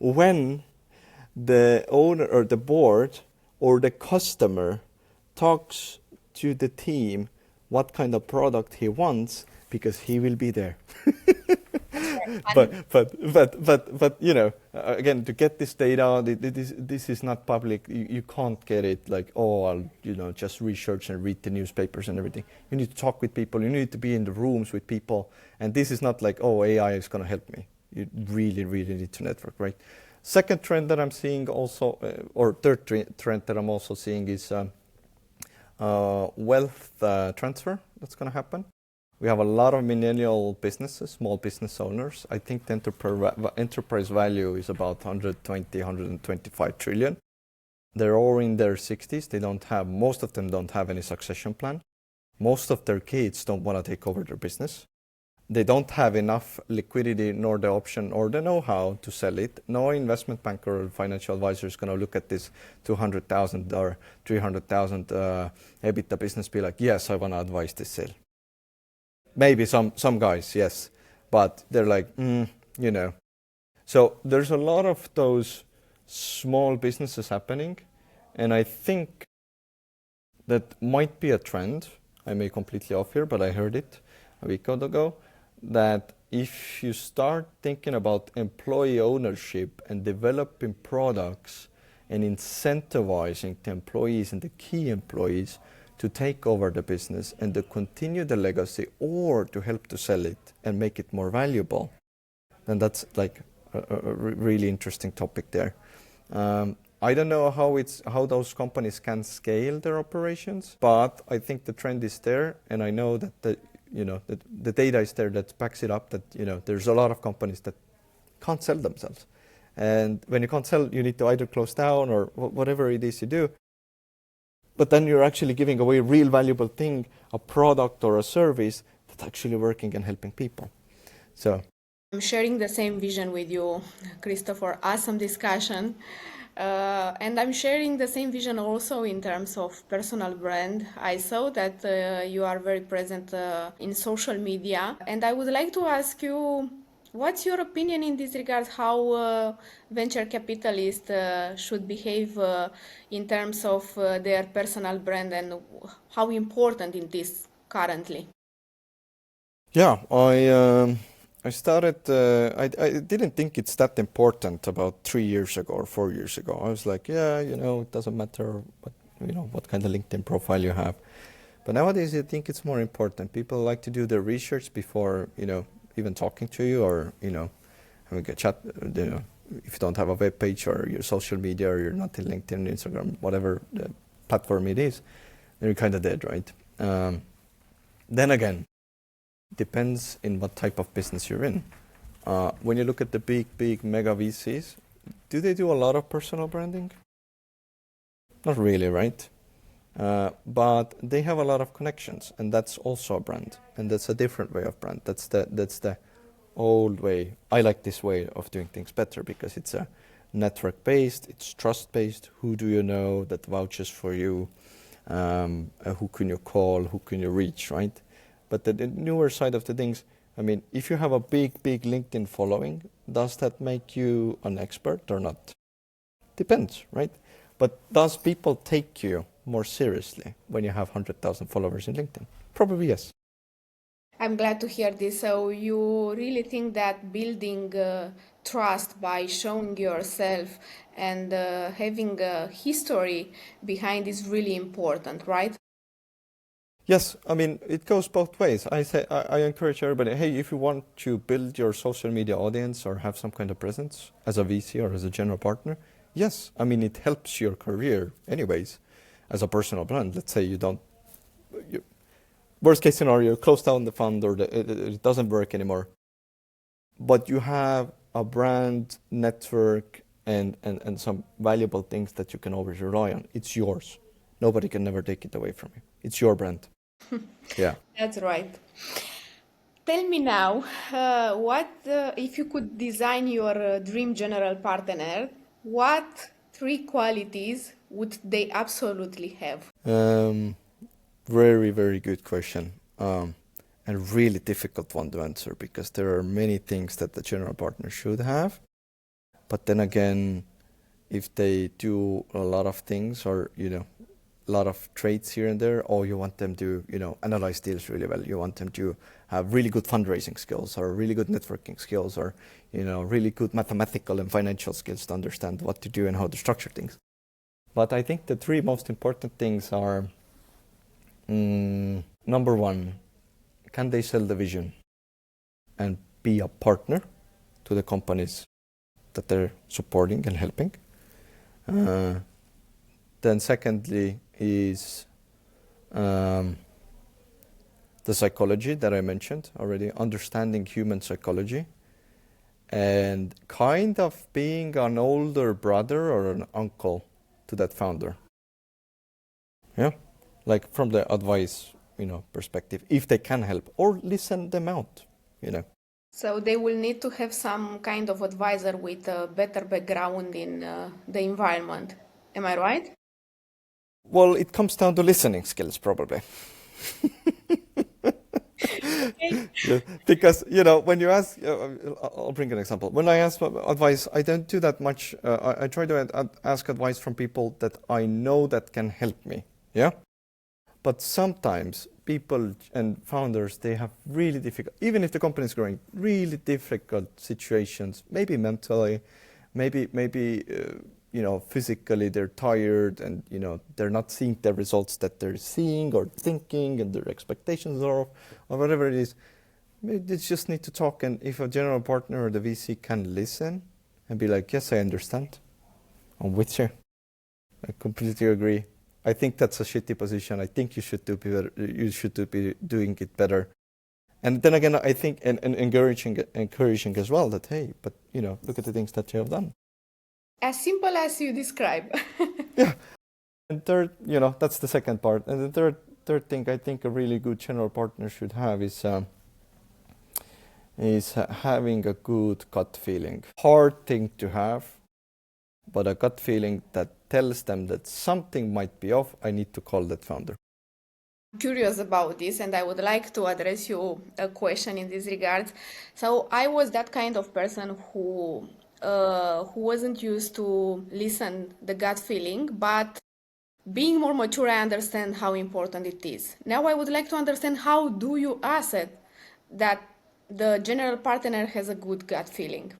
when the owner or the board or the customer talks to the team what kind of product he wants, because he will be there. but again, to get this data, this is not public. You can't get it like, I'll just research and read the newspapers and everything. You need to talk with people. You need to be in the rooms with people. And this is not like, AI is going to help me. You really, really need to network, right? Second trend that I'm seeing also, or third trend that I'm also seeing is wealth transfer that's going to happen. We have a lot of millennial businesses, small business owners. I think the enterprise value is about 125 trillion. They're all in their 60s. Most of them don't have any succession plan. Most of their kids don't want to take over their business. They don't have enough liquidity, nor the option, or the know-how to sell it. No investment banker or financial advisor is going to look at this 200,000 or 300,000 EBITDA business, be like, yes, I want to advise this sale. Maybe some guys, yes, but they're like, So there's a lot of those small businesses happening, and I think that might be a trend. I may completely off here, but I heard it a week ago, that if you start thinking about employee ownership and developing products and incentivizing the employees and the key employees to take over the business and to continue the legacy or to help to sell it and make it more valuable, then that's like a really interesting topic there. I don't know how those companies can scale their operations, but I think the trend is there, and I know that the data is there that backs it up. That there's a lot of companies that can't sell themselves, and when you can't sell, you need to either close down or whatever it is you do. But then you're actually giving away a real valuable thing, a product or a service that's actually working and helping people. So I'm sharing the same vision with you, Cristophor. Awesome discussion. And I'm sharing the same vision also in terms of personal brand. I saw that you are very present in social media, and I would like to ask you, what's your opinion in this regard, how venture capitalists should behave in terms of their personal brand, and how important it is currently? yeah, I started, I didn't think it's that important about 3 years ago or 4 years ago. I was like, yeah, it doesn't matter what kind of LinkedIn profile you have. But nowadays I think it's more important. People like to do their research before, even talking to you or, having a chat. If you don't have a web page or your social media or you're not in LinkedIn, Instagram, whatever the platform it is, then you're kind of dead, right? Then again, depends in what type of business you're in. When you look at the big mega VCs, do they do a lot of personal branding? Not really, right? But they have a lot of connections, and that's also a brand, and that's a different way of brand. That's the old way. I like this way of doing things better because it's a network-based, it's trust-based. Who do you know that vouches for you? Who can you call? Who can you reach, right? But the newer side of the things, I mean, if you have a big LinkedIn following, does that make you an expert or not? Depends, right? But does people take you more seriously when you have 100,000 followers in LinkedIn? Probably yes. I'm glad to hear this. So you really think that building trust by showing yourself and having a history behind is really important, right? Yes, I mean, it goes both ways. I encourage everybody, hey, if you want to build your social media audience or have some kind of presence as a VC or as a general partner, yes, I mean, it helps your career anyways as a personal brand. Let's say worst case scenario, close down the fund or it doesn't work anymore. But you have a brand network and some valuable things that you can always rely on. It's yours. Nobody can never take it away from you. It's your brand. Yeah. That's right. Tell me now, what if you could design your dream general partner, what three qualities would they absolutely have? Very, very good question. And really difficult one to answer because there are many things that the general partner should have. But then again, if they do a lot of things or, a lot of traits here and there, or you want them to, analyze deals really well. You want them to have really good fundraising skills or really good networking skills or, really good mathematical and financial skills to understand what to do and how to structure things. But I think the three most important things are, number one, can they sell the vision and be a partner to the companies that they're supporting and helping? Then secondly is the psychology that I mentioned already, understanding human psychology and kind of being an older brother or an uncle to that founder. Yeah, like from the advice, perspective, if they can help or listen them out, So they will need to have some kind of advisor with a better background in the environment. Am I right? Well, it comes down to listening skills, probably. Okay. Yeah, because, when you ask, I'll bring an example. When I ask for advice, I don't do that much. I try to ask advice from people that I know that can help me. Yeah. But sometimes people and founders, they have really difficult, even if the company is growing, really difficult situations, maybe mentally, maybe physically they're tired and, they're not seeing the results that they're seeing or thinking and their expectations are off or whatever it is. They just need to talk. And if a general partner or the VC can listen and be like, yes, I understand. I'm with you. I completely agree. I think that's a shitty position. I think you should do better. You should be doing it better. And then again, I think and encouraging as well that, hey, but look at the things that you have done. As simple as you describe. Yeah. And third, that's the second part. And the third thing I think a really good general partner should have is having a good gut feeling. Hard thing to have, but a gut feeling that tells them that something might be off. I need to call that founder. Curious about this, and I would like to address you a question in this regard. So I was that kind of person who wasn't used to listen the gut feeling, but being more mature, I understand how important it is. Now I would like to understand, how do you assess that the general partner has a good gut feeling?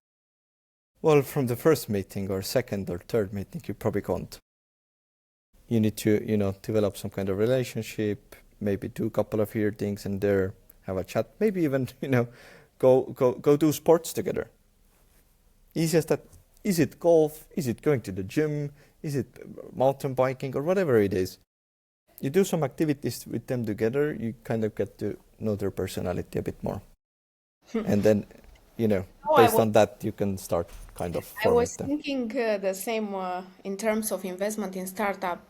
Well, from the first meeting or second or third meeting, you probably can't. You need to, develop some kind of relationship, maybe do a couple of weird things and there, have a chat, maybe even, go do sports together. Easy as that. Is it golf? Is it going to the gym? Is it mountain biking or whatever it is? You do some activities with them together, you kind of get to know their personality a bit more. And then, based on that, you can start kind of I forming was them. thinking the same in terms of investment in startup.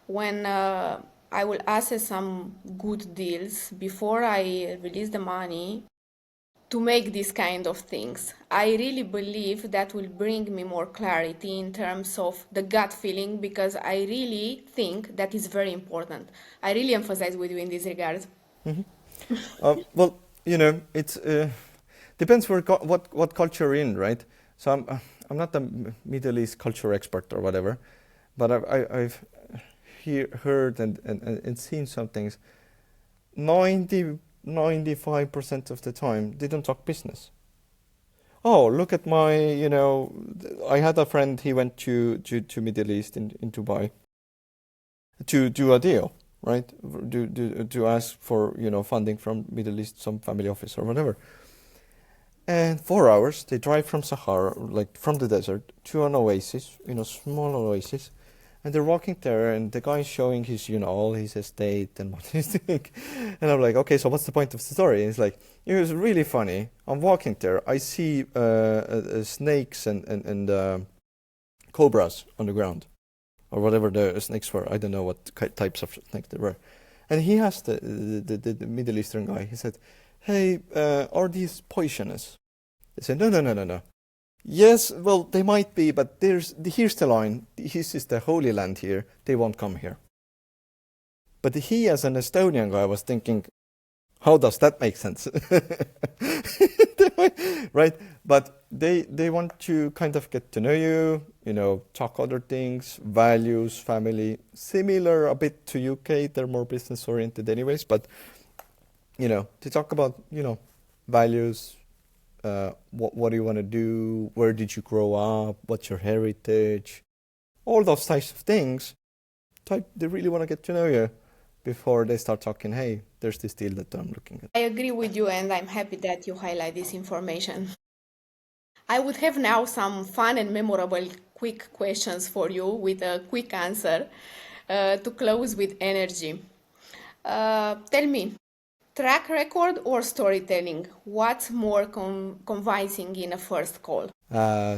When I will assess some good deals before I release the money to make these kind of things. I really believe that will bring me more clarity in terms of the gut feeling, because I really think that is very important. I really emphasize with you in this regard. Well, it's depends what culture you're in, right? So I'm not a Middle East culture expert or whatever, but I've heard and seen some things. 95% of the time, they don't talk business. Oh, look at my, I had a friend, he went to Middle East in Dubai to do a deal, right? To ask for, funding from Middle East, some family office or whatever. And 4 hours, they drive from Sahara, like from the desert, to an oasis, small oasis. And they're walking there, and the guy's showing his, all his estate and what he's doing. And I'm like, okay, so what's the point of the story? And he's like, it was really funny. I'm walking there. I see snakes and cobras on the ground, or whatever the snakes were. I don't know what types of snakes they were. And he asked the Middle Eastern guy, he said, hey, are these poisonous? They said, no. Yes, well, they might be, but here's the line. This is the Holy Land here. They won't come here. But he, as an Estonian guy, was thinking, how does that make sense? Right? But they want to kind of get to know you, talk other things, values, family, similar a bit to UK. They're more business oriented anyways, but, to talk about, values, what do you want to do? Where did you grow up? What's your heritage? All those types of things. They really want to get to know you before they start talking, hey, there's this deal that I'm looking at. I agree with you, and I'm happy that you highlight this information. I would have now some fun and memorable quick questions for you with a quick answer to close with energy. Tell me, track record or storytelling? What's more convincing in a first call?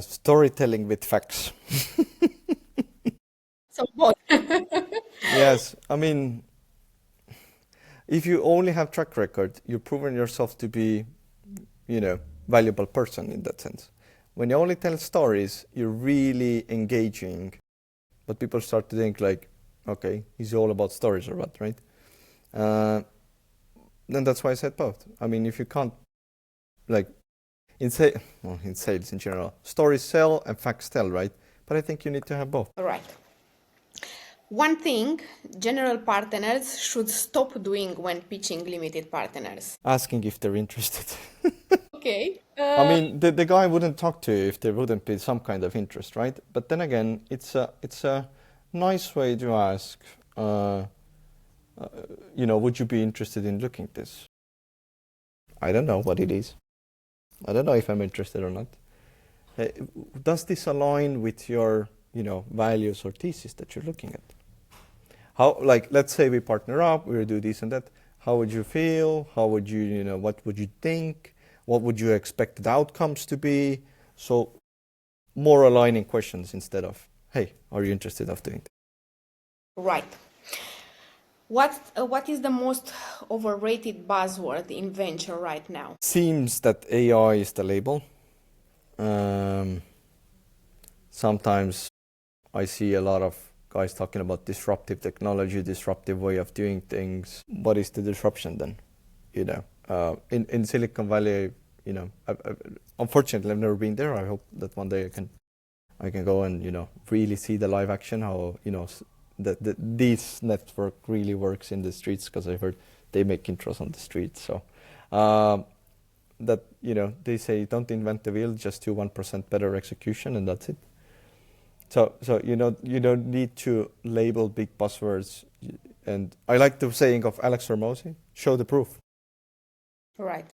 Storytelling with facts. So both. Yes, I mean, if you only have track record, you've proven yourself to be, valuable person in that sense. When you only tell stories, you're really engaging, but people start to think like, okay, he's all about stories or what, right? Then that's why I said both. I mean, if you can't, like, in sales in general, stories sell and facts tell, right? But I think you need to have both. All right. One thing general partners should stop doing when pitching limited partners. Asking if they're interested. Okay. I mean, the guy wouldn't talk to you if there wouldn't be some kind of interest, right? But then again, it's a nice way to ask, would you be interested in looking at this? I don't know what it is. I don't know if I'm interested or not. Uh, Does this align with your, values or thesis that you're looking at? How, like, let's say we partner up, we do this and that. How would you feel? How would you, what would you think? What would you expect the outcomes to be? So more aligning questions instead of, hey, are you interested of doing that? Right. What is the most overrated buzzword in venture right now? Seems that AI is the label. Um, Sometimes I see a lot of guys talking about disruptive technology, disruptive way of doing things. What is the disruption then? In Silicon Valley, unfortunately, I've never been there. I hope that one day I can go and really see the live action how this network really works in the streets, because I heard they make intros on the streets. So that they say don't invent the wheel, just do 1% better execution, and that's it. So you don't need to label big buzzwords. And I like the saying of Alex Hormozy, show the proof. Right.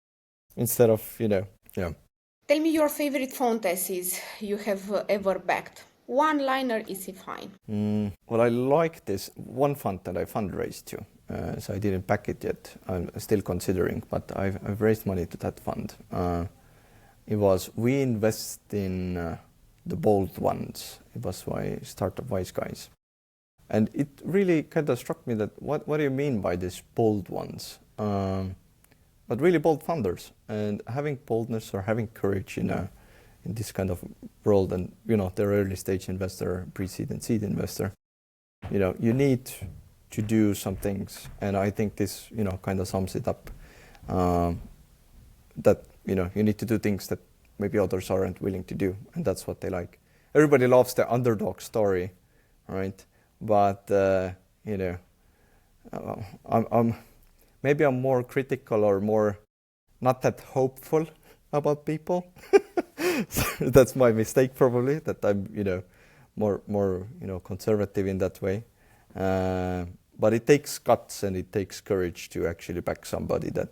Instead of, yeah. Tell me your favorite fund thesis you have ever backed. One-liner is fine. Well, I like this one fund that I fundraised to. So I didn't back it yet. I'm still considering, but I've raised money to that fund. It was, we invest in the bold ones. It was my startup Wise Guys. And it really kind of struck me that what do you mean by these bold ones? But really bold founders, and having boldness or having courage in this kind of world, and they're early stage investor, pre-seed and seed investor. You need to do some things, and I think this kind of sums it up. That you need to do things that maybe others aren't willing to do, and that's what they like. Everybody loves the underdog story, right? But I'm more critical or more not that hopeful about people. That's my mistake probably, that I'm more conservative in that way. But it takes guts and it takes courage to actually back somebody that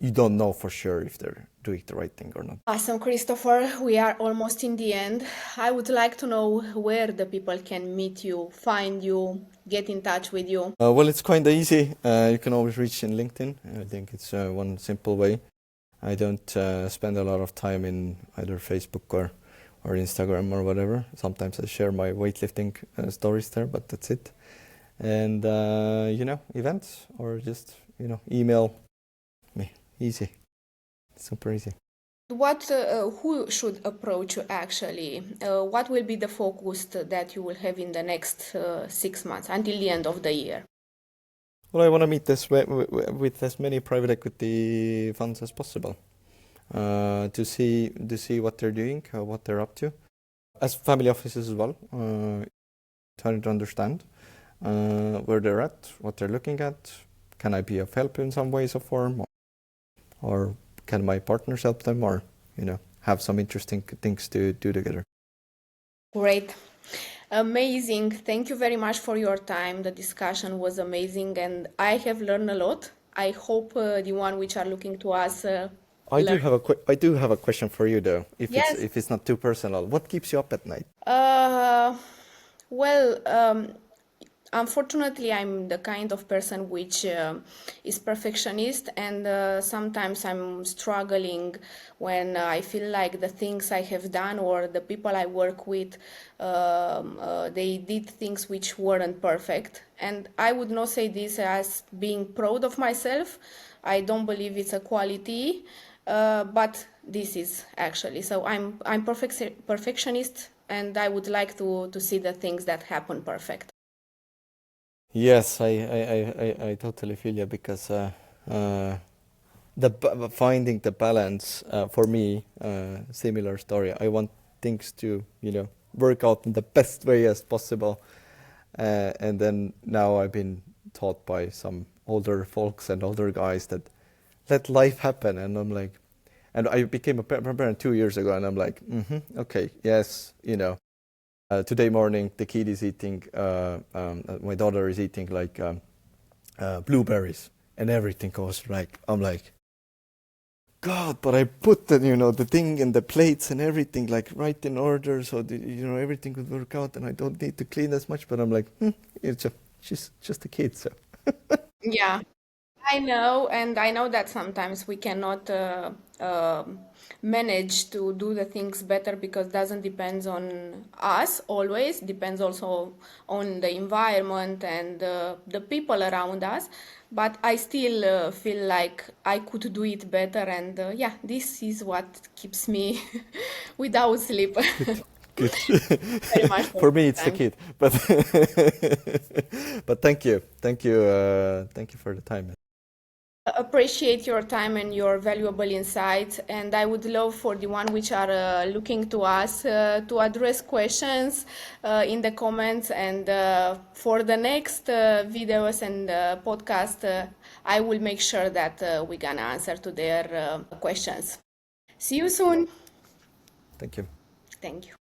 you don't know for sure if they're doing the right thing or not. Awesome, Cristophor. We are almost in the end. I would like to know where the people can meet you, find you, get in touch with you. Well, it's kind of easy. You can always reach in LinkedIn. I think it's one simple way. I don't spend a lot of time in either Facebook or Instagram or whatever. Sometimes I share my weightlifting stories there, but that's it. And, events or just, email me. Easy. Super easy. Who should approach you actually? What will be the focus that you will have in the next 6 months until the end of the year? Well, I want to meet with as many private equity funds as possible to see what they're doing, what they're up to, as family offices as well. Trying to understand where they're at, what they're looking at. Can I be of help in some ways or form, or can my partners help them, or have some interesting things to do together? Great. Amazing. Thank you very much for your time. The discussion was amazing and I have learned a lot. I hope the one which are looking to us I do have a question for you though, if Yes. it's not too personal. What keeps you up at night? Well, unfortunately, I'm the kind of person which is perfectionist, and sometimes I'm struggling when I feel like the things I have done or the people I work with, they did things which weren't perfect. And I would not say this as being proud of myself. I don't believe it's a quality, but this is actually. So I'm perfectionist, and I would like to see the things that happen perfect. Yes, I totally feel you, because finding the balance for me, similar story. I want things to work out in the best way as possible, and then now I've been taught by some older folks and older guys that let life happen. And I'm like, and I became a parent 2 years ago, and I'm like, okay, yes, today morning the kid is eating, my daughter is eating like blueberries, and everything goes like, I'm like, God, but I put the thing and the plates and everything like right in order, so everything would work out, and I don't need to clean as much. But I'm like, she's just a kid, so. Yeah. I know, and I know that sometimes we cannot manage to do the things better because doesn't depends on us always. Depends also on the environment and the people around us. But I still feel like I could do it better, and yeah, this is what keeps me without sleep. Good, good. Very much For me, it's the sometimes. kid, but but thank you for the time. Appreciate your time and your valuable insights, and I would love for the one which are looking to us to address questions in the comments, and for the next videos and podcast I will make sure that we're gonna answer to their questions. See you soon. Thank you. Thank you.